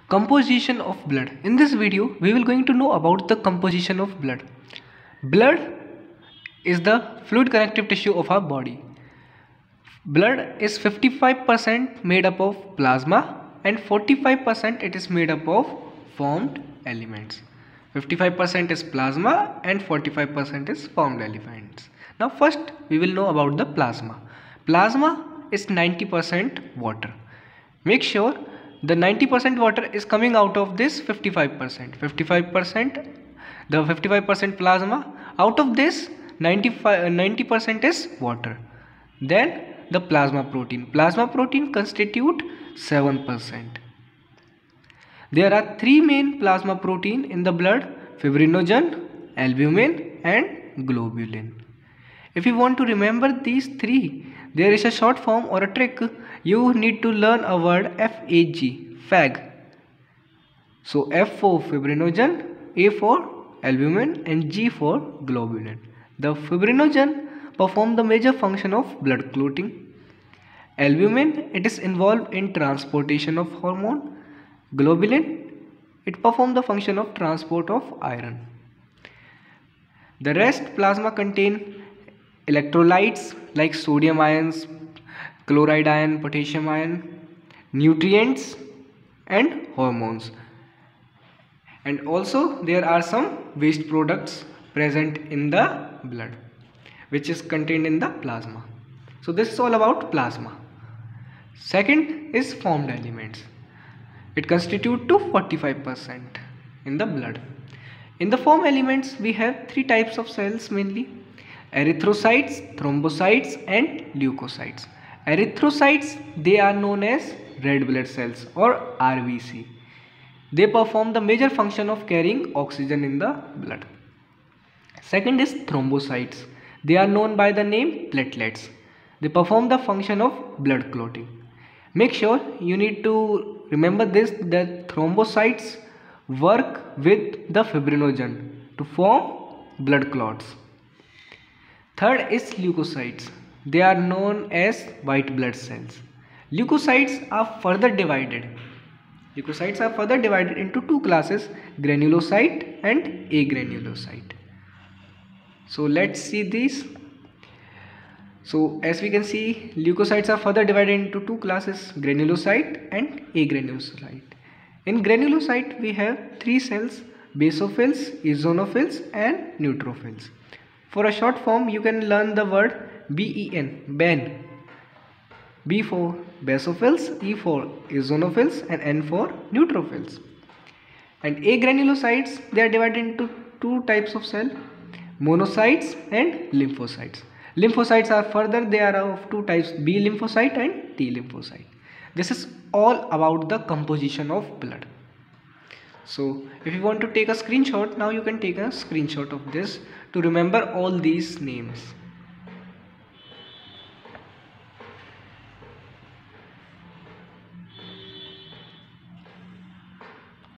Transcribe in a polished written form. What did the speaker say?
Composition of blood. In this video, we will going to know about the composition of blood. Blood is the fluid connective tissue of our body. Blood is 55% made up of plasma and 45% it is made up of formed elements. 55% is plasma and 45% is formed elements. Now first we will know about the plasma. Plasma is 90% water. Make sure the 90% water is coming out of this 55%. 55% plasma. Out of this 90% is water. Then the plasma protein. Plasma protein constitute 7%. There are three main plasma protein in the blood: fibrinogen, albumin and globulin. If you want to remember these three, there is a short form or a trick. You need to learn a word FAG, FAG. So F for fibrinogen, A for albumin and G for globulin. The fibrinogen perform the major function of blood clotting. Albumin, it is involved in transportation of hormone. Globulin, it perform the function of transport of iron. The rest plasma contain electrolytes like sodium ions, chloride ion, potassium ion, nutrients and hormones. And also there are some waste products present in the blood which is contained in the plasma. So this is all about plasma. Second is formed elements. It constitute to 45% in the blood. In the formed elements we have three types of cells mainly: erythrocytes, thrombocytes and leukocytes. Erythrocytes, they are known as red blood cells or RBC. They perform the major function of carrying oxygen in the blood. Second is thrombocytes. They are known by the name platelets. They perform the function of blood clotting. Make sure you need to remember this, that thrombocytes work with the fibrinogen to form blood clots. Third is leukocytes. They are known as white blood cells. Leukocytes are further divided. Leukocytes are further divided into two classes: granulocyte and agranulocyte. So let's see these. So as we can see, leukocytes are further divided into two classes: granulocyte and agranulocyte. In granulocyte we have three cells: basophils, eosinophils and neutrophils. For a short form you can learn the word BEN, Ben. B for basophils, E for eosinophils and N for neutrophils. And agranulocytes, they are divided into two types of cell: monocytes and lymphocytes. Lymphocytes are further, they are of two types: B lymphocyte and T lymphocyte. This is all about the composition of blood. So if you want to take a screenshot, now you can take a screenshot of this to remember all these names.